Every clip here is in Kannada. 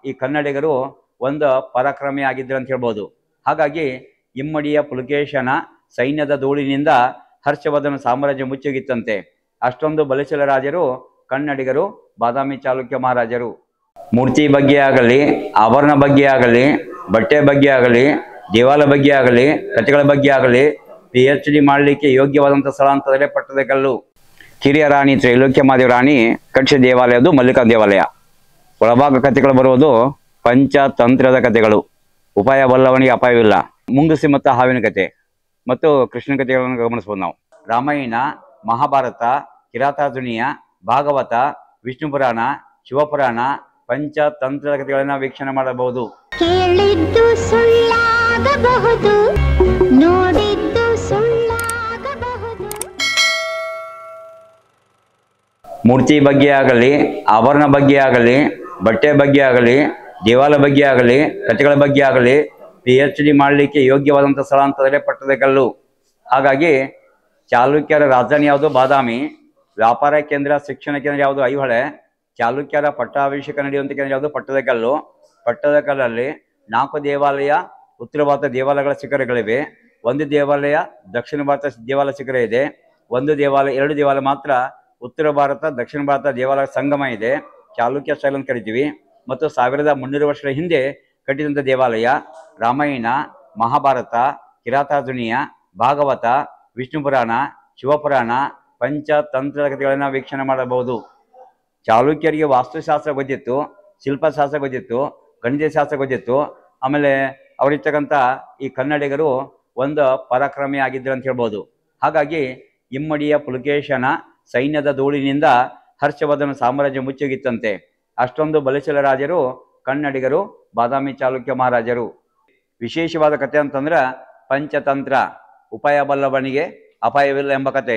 ಈ ಕನ್ನಡಿಗರು ಒಂದು ಪರಾಕ್ರಮಿ ಆಗಿದ್ರು ಅಂತ ಹೇಳ್ಬೋದು. ಹಾಗಾಗಿ ಇಮ್ಮಡಿಯ ಪುಲಕೇಶನ ಸೈನ್ಯದ ಧೂಳಿನಿಂದ ಹರ್ಷವರ್ಧನ ಸಾಮ್ರಾಜ್ಯ ಮುಚ್ಚುಗಿತ್ತಂತೆ. ಅಷ್ಟೊಂದು ಬಲಿಷ್ಠ ರಾಜರು ಕನ್ನಡಿಗರು, ಬಾದಾಮಿ ಚಾಲುಕ್ಯ ಮಹಾರಾಜರು. ಮೂರ್ತಿ ಬಗ್ಗೆ ಆಗಲಿ, ಆಭರಣ ಬಗ್ಗೆ ಆಗಲಿ, ಬಟ್ಟೆ ಬಗ್ಗೆ ಆಗಲಿ, ದೇವಾಲಯ ಬಗ್ಗೆ ಆಗಲಿ, ಕಥೆಗಳ ಬಗ್ಗೆ ಆಗಲಿ PhD ಮಾಡಲಿಕ್ಕೆ ಯೋಗ್ಯವಾದಂಥ ಸ್ಥಳ ಅಂತಂದರೆ ಪಟ್ಟದಕಲ್ಲು. ಕಿರಿಯ ರಾಣಿ ತ್ರೈಲೋಕ್ಯ ಮಾದೇವ ರಾಣಿ ಕಟ್ಟಿಸಿದ ದೇವಾಲಯದು ಮಲ್ಲಿಕಾ ದೇವಾಲಯ. ಒಳಭಾಗ ಕಥೆಗಳು ಬರುವುದು ಪಂಚತಂತ್ರದ ಕಥೆಗಳು. ಉಪಾಯ ಬಲ್ಲವನಿಗೆ ಅಪಾಯವಿಲ್ಲ, ಮುಂಗುಸಿ ಮತ್ತು ಹಾವಿನ ಕಥೆ ಮತ್ತು ಕೃಷ್ಣನ ಕಥೆಗಳನ್ನು ಗಮನಿಸ್ಬೋದು ನಾವು. ರಾಮಾಯಣ, ಮಹಾಭಾರತ, ಕಿರಾತಾರ್ಜುನೀಯ, ಭಾಗವತ, ವಿಷ್ಣು ಪುರಾಣ, ಶಿವಪುರಾಣ, ಪಂಚತಂತ್ರದ ಕಥೆಗಳನ್ನು ವೀಕ್ಷಣೆ ಮಾಡಬಹುದು. ಕೇಳಿದ್ದು ಸುಳ್ಳಾಗಬಹುದು, ನೋಡಿದ್ದು ಸುಳ್ಳಾಗಬಹುದು. ಮೂರ್ತಿ ಬಗ್ಗೆ ಆಗಲಿ, ಆಭರಣ ಬಗ್ಗೆ ಆಗಲಿ, ಬಟ್ಟೆ ಬಗ್ಗೆ ಆಗಲಿ, ದೇವಾಲಯ ಬಗ್ಗೆ ಆಗಲಿ, ಕಥೆಗಳ ಬಗ್ಗೆ ಆಗಲಿ PhD ಮಾಡಲಿಕ್ಕೆ ಯೋಗ್ಯವಾದಂಥ ಸ್ಥಳ ಅಂತಂದರೆ ಪಟ್ಟದಕಲ್ಲು. ಹಾಗಾಗಿ ಚಾಲುಕ್ಯರ ರಾಜಧಾನಿ ಯಾವುದು? ಬಾದಾಮಿ. ವ್ಯಾಪಾರ ಕೇಂದ್ರ, ಶಿಕ್ಷಣ ಕೇಂದ್ರ ಯಾವುದು? ಐಹೊಳೆ. ಚಾಲುಕ್ಯರ ಪಟ್ಟಾಭಿಷೇಕ ನಡೆಯುವಂಥ ಕೇಂದ್ರ ಯಾವುದು? ಪಟ್ಟದಕಲ್ಲು. ಪಟ್ಟದಕಲ್ಲಲ್ಲಿ 4 ದೇವಾಲಯ, ಉತ್ತರ ಭಾರತ ದೇವಾಲಯಗಳ ಶಿಖರಗಳಿವೆ. ಒಂದು ದೇವಾಲಯ ದಕ್ಷಿಣ ಭಾರತ ದೇವಾಲಯ ಶಿಖರ ಇದೆ. ಒಂದು ದೇವಾಲಯ, 2 ದೇವಾಲಯ ಮಾತ್ರ ಉತ್ತರ ಭಾರತ ದಕ್ಷಿಣ ಭಾರತ ದೇವಾಲಯ ಸಂಗಮ ಇದೆ. ಚಾಲುಕ್ಯ ಶೈಲಿ ಅಂತ ಕರಿತೀವಿ. ಮತ್ತು 1300 ವರ್ಷಗಳ ಹಿಂದೆ ಕಟ್ಟಿದಂಥ ದೇವಾಲಯ. ರಾಮಾಯಣ, ಮಹಾಭಾರತ, ಕಿರಾತಾರ್ಜುನೀಯ, ಭಾಗವತ, ವಿಷ್ಣು ಪುರಾಣ, ಶಿವಪುರಾಣ, ಪಂಚತಂತ್ರದ ಕಥೆಗಳನ್ನು ವೀಕ್ಷಣೆ ಮಾಡಬಹುದು. ಚಾಲುಕ್ಯರಿಗೆ ವಾಸ್ತುಶಾಸ್ತ್ರ ಗೊತ್ತಿತ್ತು, ಶಿಲ್ಪಶಾಸ್ತ್ರ ಗೊತ್ತಿತ್ತು, ಗಣಿತಶಾಸ್ತ್ರ ಗೊತ್ತಿತ್ತು. ಆಮೇಲೆ ಅವರಿರ್ತಕ್ಕಂಥ ಈ ಕನ್ನಡಿಗರು ಒಂದು ಪರಾಕ್ರಮಿ ಆಗಿದ್ರು ಅಂತ ಹೇಳ್ಬೋದು. ಹಾಗಾಗಿ ಇಮ್ಮಡಿಯ ಪುಲಕೇಶನ ಸೈನ್ಯದ ಧೂಳಿನಿಂದ ಹರ್ಷವರ್ಧನ ಸಾಮ್ರಾಜ್ಯ ಮುಚ್ಚುಗಿತ್ತಂತೆ. ಅಷ್ಟೊಂದು ಬಲಿಷ್ಠ ರಾಜರು ಕನ್ನಡಿಗರು, ಬಾದಾಮಿ ಚಾಲುಕ್ಯ ಮಹಾರಾಜರು. ವಿಶೇಷವಾದ ಕಥೆ ಅಂತಂದ್ರೆ ಪಂಚತಂತ್ರ. ಉಪಾಯ ಬಲ್ಲವನಿಗೆ ಅಪಾಯವಿಲ್ಲ ಎಂಬ ಕತೆ.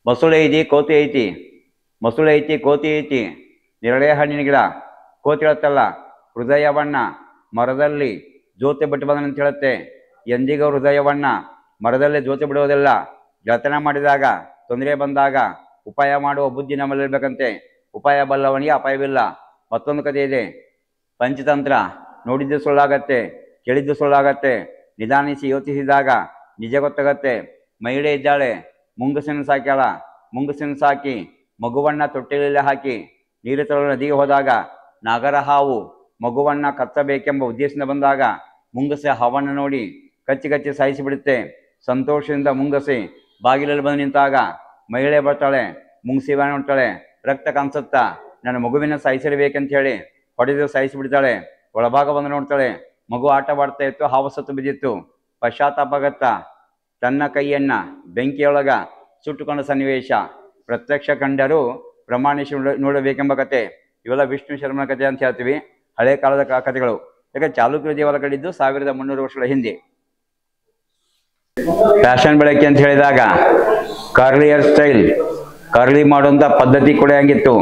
ಮೊಸಳೆ ಐತಿ, ಕೋತಿ ಐತಿ. ಮೊಸಳೆ ಐತಿ, ಕೋತಿ ಐತಿ. ನೆರಳೆ ಹಣ್ಣಿನ ಗಿಡ, ಕೋತಿ ಹೇಳುತ್ತಲ್ಲ ಹೃದಯವಣ್ಣ ಮರದಲ್ಲಿ ಜ್ಯೋತಿ ಬಿಟ್ಟು ಬಂದನಂತ ಹೇಳುತ್ತೆ. ಎಂದಿಗೂ ಹೃದಯವಣ್ಣ ಮರದಲ್ಲಿ ಜ್ಯೋತಿ ಬಿಡುವುದಿಲ್ಲ. ಜತನ ಮಾಡಿದಾಗ, ತೊಂದರೆ ಬಂದಾಗ ಉಪಾಯ ಮಾಡುವ ಬುದ್ಧಿ ನಮ್ಮಲ್ಲಿರ್ಬೇಕಂತೆ. ಉಪಾಯ ಬಲ್ಲವನಿಗೆ ಅಪಾಯವಿಲ್ಲ. ಮತ್ತೊಂದು ಕಥೆ ಇದೆ. ಪಂಚತಂತ್ರ. ನೋಡಿದ್ದು ಸುಳ್ಳಾಗತ್ತೆ, ಕೇಳಿದ್ದು ಸುಳ್ಳಾಗತ್ತೆ. ನಿಧಾನಿಸಿ ಯೋಚಿಸಿದಾಗ ನಿಜ ಗೊತ್ತಾಗತ್ತೆ. ಮಹಿಳೆ ಇದ್ದಾಳೆ, ಮುಂಗುಸಿನ ಸಾಕ್ಯಾಳ. ಮುಂಗುಸಿನ ಸಾಕಿ ಮಗುವನ್ನ ತೊಟ್ಟಿಲಲ್ಲಿ ಹಾಕಿ ನೀರು ತರಲು ನದಿಗೆ ಹೋದಾಗ ನಾಗರ ಹಾವು ಮಗುವನ್ನ ಕಚ್ಚಬೇಕೆಂಬ ಉದ್ದೇಶದಿಂದ ಬಂದಾಗ ಮುಂಗುಸೆ ಹಾವನ್ನು ನೋಡಿ ಕಚ್ಚಿ ಕಚ್ಚಿ ಸಾಯಿಸಿ ಬಿಡುತ್ತೆ. ಸಂತೋಷದಿಂದ ಮುಂಗುಸಿ ಬಾಗಿಲಲ್ಲಿ ಬಂದು ನಿಂತಾಗ ಮಹಿಳೆ ಬರ್ತಾಳೆ, ಮುಂಗುಸಿವ ನೋಡ್ತಾಳೆ. ರಕ್ತ ಕಾಣಿಸುತ್ತಾ ನನ್ನ ಮಗುವಿನ ಸಾಯಿಸಿರಬೇಕಂತ ಹೇಳಿ ಹೊಡೆದು ಸಾಯಿಸಿ ಬಿಡ್ತಾಳೆ. ಒಳಭಾಗ ಬಂದು ನೋಡ್ತಾಳೆ, ಮಗು ಆಟವಾಡ್ತಾ ಇತ್ತು, ಹಾವು ಸತ್ತು ಬಿದ್ದಿತ್ತು. ಪಶ್ಚಾತ್ತಾಪ ಆಗತ್ತಾ ತನ್ನ ಕೈಯನ್ನ ಬೆಂಕಿಯೊಳಗ ಸುಟ್ಟುಕೊಂಡ ಸನ್ನಿವೇಶ. ಪ್ರತ್ಯಕ್ಷ ಕಂಡರೂ ಪ್ರಮಾಣಿಸಿ ನೋಡಬೇಕೆಂಬ ಕತೆ. ಇವೆಲ್ಲ ವಿಷ್ಣು ಶರ್ಮನ ಕಥೆ ಅಂತ ಹೇಳ್ತೀವಿ. ಹಳೆ ಕಾಲದ ಕಥೆಗಳು. ಯಾಕೆ ಚಾಲುಕ್ಯ ದೇವಾಲಯ ಕಟ್ಟಿದ್ದು 1300 ವರ್ಷಗಳ ಹಿಂದೆ. ಫ್ಯಾಷನ್ ಬೆಳಕೆ ಅಂತ ಹೇಳಿದಾಗ ಕರ್ಲಿ ಹೇರ್ ಸ್ಟೈಲ್, ಕರ್ಲಿ ಮಾಡುವಂಥ ಪದ್ಧತಿ ಕೂಡ ಹಂಗಿತ್ತು.